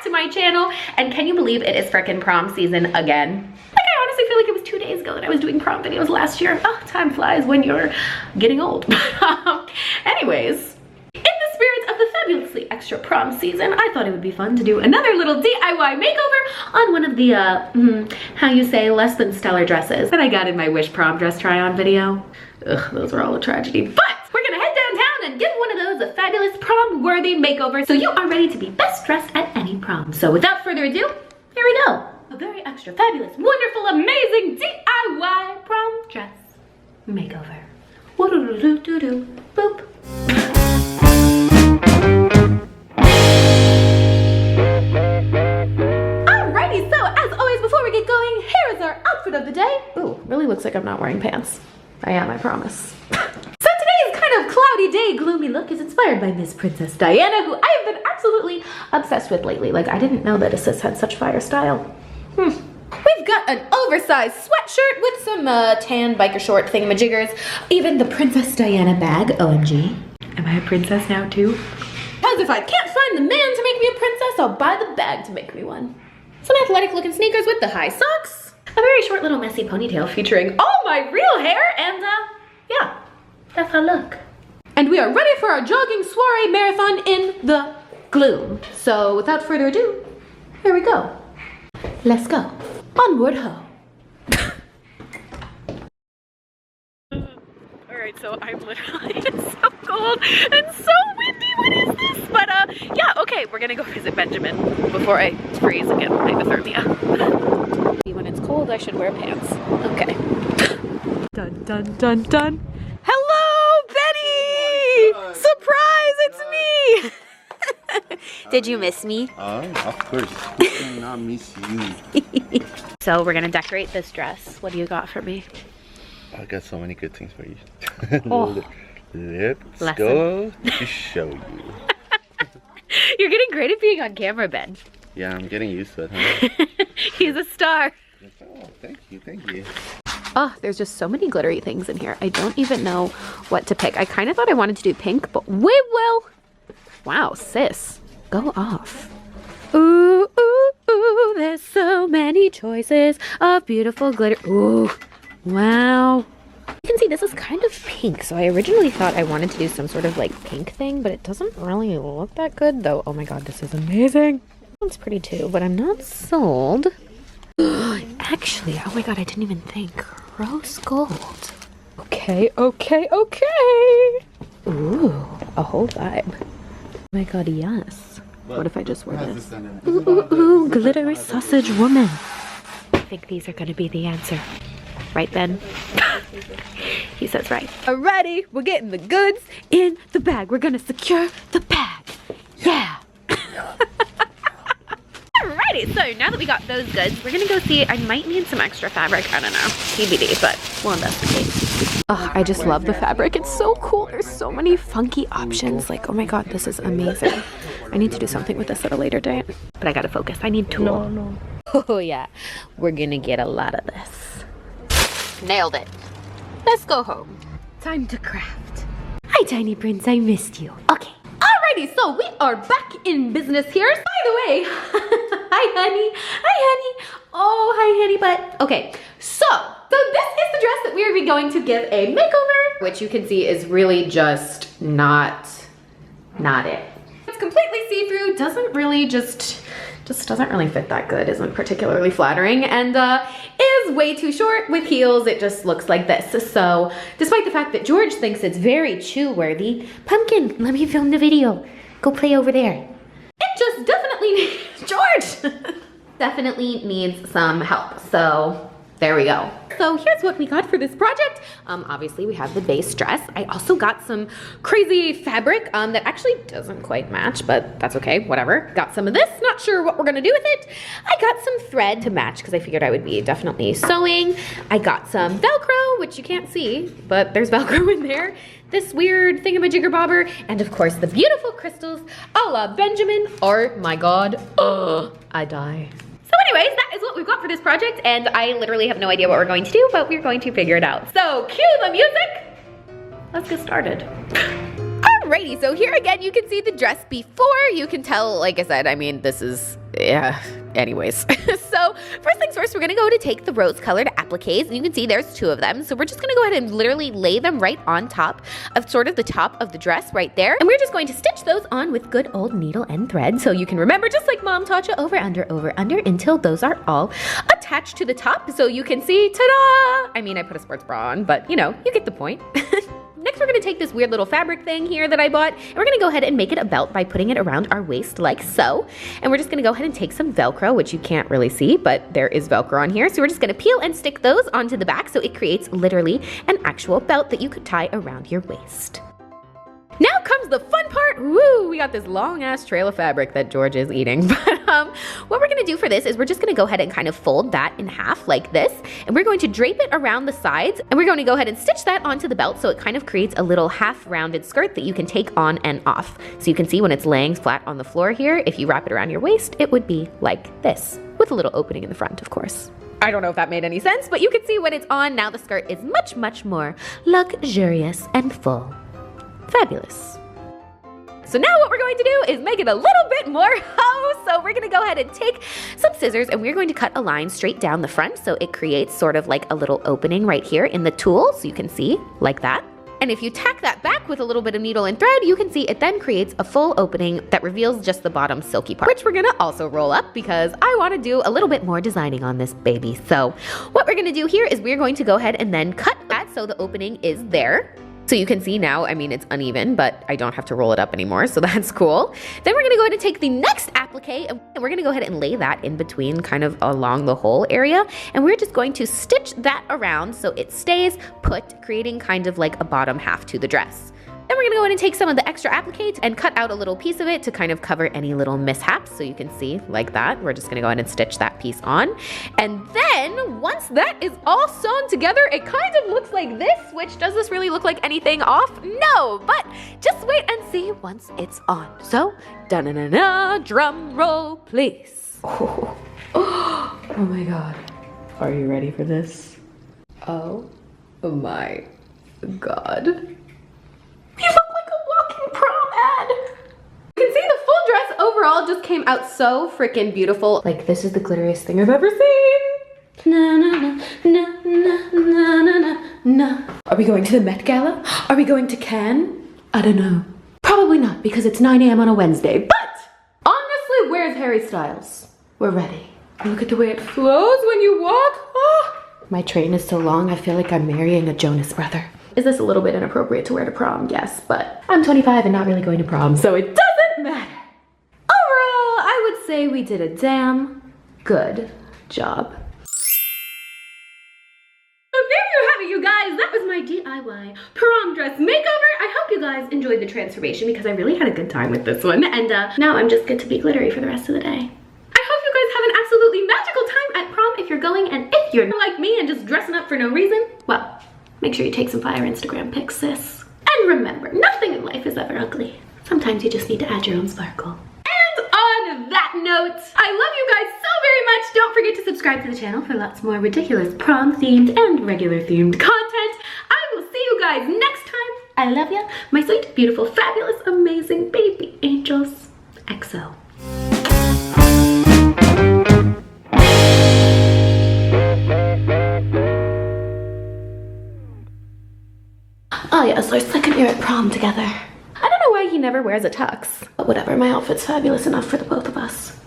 back to my channel. And can you believe it is frickin' prom season again? Like, I honestly feel like it was 2 days ago that I was doing prom videos last year. Oh, time flies when you're getting old. Anyways, in the spirit of the fabulously extra prom season, I thought it would be fun to do another little DIY makeover on one of the, how you say, less than stellar dresses that I got in my Wish prom dress try-on video. Ugh, those were all a tragedy. But we're gonna head downtown and give one of those a fabulous prom-worthy makeover so you are ready to be best dressed at any prom. So without further ado, here we go. A very extra fabulous, wonderful, amazing DIY prom dress makeover. Woo-doo-doo-doo-doo, boop. Alrighty, so as always, before we get going, here is our outfit of the day. Ooh, really looks like I'm not wearing pants. I am, I promise. So today's kind of cloudy day, gloomy look is inspired by Miss Princess Diana, who I have been absolutely obsessed with lately. Like, I didn't know that a sis had such fire style. We've got an oversized sweatshirt with some tan biker short thingamajiggers. Even the Princess Diana bag, OMG. Am I a princess now too? Because if I can't find the man to make me a princess, I'll buy the bag to make me one. Some athletic looking sneakers with the high socks. A very short little messy ponytail featuring all my real hair and yeah, that's how I look. And we are ready for our jogging soiree marathon in the gloom. So without further ado, here we go. Let's go. Onward ho. Alright, so I'm literally, it's so cold and so windy. What is this? But yeah, okay, we're gonna go visit Benjamin before I freeze and get hypothermia. When it's cold, I should wear pants. Okay. Dun dun dun dun. Hello, Betty! Oh, surprise, it's me! Did you miss me? Of course. Who can not miss you? So we're gonna decorate this dress. What do you got for me? I got so many good things for you. Oh. Let's go to show you. You're getting great at being on camera, Ben. Yeah, I'm getting used to it, huh? He's a star. Oh, thank you, thank you. Oh, there's just so many glittery things in here. I don't even know what to pick. I kind of thought I wanted to do pink, but we will. Wow, sis, go off. Ooh, ooh, ooh, there's so many choices of beautiful glitter. Ooh, wow. You can see this is kind of pink, so I originally thought I wanted to do some sort of like pink thing, but it doesn't really look that good though. Oh my god, this is amazing. It's pretty too, but I'm not sold. Actually, oh my god, I didn't even think. Rose gold. Okay, okay, okay. Ooh, a whole vibe. Oh my god, yes. What if I just wear this? Ooh, ooh, ooh, glittery sausage woman. I think these are gonna be the answer. Right, Ben? He says right. Alrighty, we're getting the goods in the bag. We're gonna secure the bag. Yeah. Alrighty, so now that we got those goods, we're gonna go see, I might need some extra fabric, I don't know, TBD, but we'll investigate. Oh, I just love the fabric, it's so cool. There's so many funky options, like, oh my god, this is amazing. I need to do something with this at a later date, but I gotta focus, I need tool. No. Oh yeah, we're gonna get a lot of this. Nailed it. Let's go home. Time to craft. Hi, Tiny Prince, I missed you. Okay. Alrighty, so we are back in business here. By the way, hi honey, hi honey. Oh, hi honey butt. Okay, so this is the dress that we are going to give a makeover, which you can see is really just not it. It's completely see-through, doesn't really just doesn't really fit that good, isn't particularly flattering, and is way too short with heels. It just looks like this. So despite the fact that George thinks it's very chew-worthy, Pumpkin, let me film the video. Go play over there. It just definitely needs, George! Definitely needs some help. So there we go. So here's what we got for this project. Obviously we have the base dress. I also got some crazy fabric that actually doesn't quite match, but that's okay, whatever. Got some of this, not sure what we're gonna do with it. I got some thread to match because I figured I would be definitely sewing. I got some Velcro, which you can't see, but there's Velcro in there. This weird thingamajigger bobber, and of course the beautiful crystals a la Benjamin. Oh my god, I die. So anyways, that is what we've got for this project, and I literally have no idea what we're going to do, but we're going to figure it out. So cue the music. Let's get started. Alrighty, so here again, you can see the dress before. You can tell, like I said, I mean, this is, yeah, anyways. So first things first, we're gonna go to take the rose-colored appliques, and you can see there's 2 of them. So we're just gonna go ahead and literally lay them right on top of sort of the top of the dress right there. And we're just going to stitch those on with good old needle and thread. So you can remember, just like Mom taught you, over, under, until those are all attached to the top. So you can see, ta-da! I mean, I put a sports bra on, but you know, you get the point. Next, we're gonna take this weird little fabric thing here that I bought, and we're gonna go ahead and make it a belt by putting it around our waist like so. And we're just gonna go ahead and take some Velcro, which you can't really see, but there is Velcro on here. So we're just gonna peel and stick those onto the back so it creates literally an actual belt that you could tie around your waist. Now comes the fun part. Woo, we got this long ass trail of fabric that George is eating. But what we're gonna do for this is we're just gonna go ahead and kind of fold that in half like this. And we're going to drape it around the sides. And we're going to go ahead and stitch that onto the belt so it kind of creates a little half rounded skirt that you can take on and off. So you can see when it's laying flat on the floor here, if you wrap it around your waist, it would be like this, with a little opening in the front, of course. I don't know if that made any sense, but you can see when it's on, now the skirt is much, much more luxurious and full. Fabulous. So now what we're going to do is make it a little bit more So we're gonna go ahead and take some scissors and we're going to cut a line straight down the front so it creates sort of like a little opening right here in the tool, so you can see like that. And if you tack that back with a little bit of needle and thread, you can see it then creates a full opening that reveals just the bottom silky part, which we're gonna also roll up because I wanna do a little bit more designing on this baby. So what we're gonna do here is we're going to go ahead and then cut that so the opening is there. So you can see now, I mean, it's uneven, but I don't have to roll it up anymore, so that's cool. Then we're gonna go ahead and take the next applique and we're gonna go ahead and lay that in between, kind of along the whole area. And we're just going to stitch that around so it stays put, creating kind of like a bottom half to the dress. Then we're gonna go ahead and take some of the extra applique and cut out a little piece of it to kind of cover any little mishaps. So you can see like that. We're just gonna go ahead and stitch that piece on. And then once that is all sewn together, it kind of looks like this, which does this really look like anything off? No, but just wait and see once it's on. So, da-na-na-na, drum roll, please. Oh my God. Are you ready for this? Oh my God. You look like a walking prom ad. You can see the full dress overall just came out so freaking beautiful. Like, this is the glitteriest thing I've ever seen. Na na na na na na na na na. Are we going to the Met Gala? Are we going to Cannes? I don't know. Probably not because it's 9 a.m. on a Wednesday. But honestly, where's Harry Styles? We're ready. Look at the way it flows when you walk. Oh. My train is so long, I feel like I'm marrying a Jonas brother. Is this a little bit inappropriate to wear to prom? Yes, but I'm 25 and not really going to prom, so it doesn't matter. Overall, I would say we did a damn good job. So there you have it, you guys. That was my DIY prom dress makeover. I hope you guys enjoyed the transformation because I really had a good time with this one. And now I'm just good to be glittery for the rest of the day. I hope you guys have an absolutely magical time at prom if you're going, and if you're like me and just dressing up for no reason, well, make sure you take some fire Instagram pics, sis. And remember, nothing in life is ever ugly. Sometimes you just need to add your own sparkle. And on that note, I love you guys so very much. Don't forget to subscribe to the channel for lots more ridiculous prom-themed and regular-themed content. I will see you guys next time. I love ya, my sweet, beautiful, fabulous, amazing baby angels. XO. Oh yes, our second year at prom together. I don't know why he never wears a tux. But whatever, my outfit's fabulous enough for the both of us.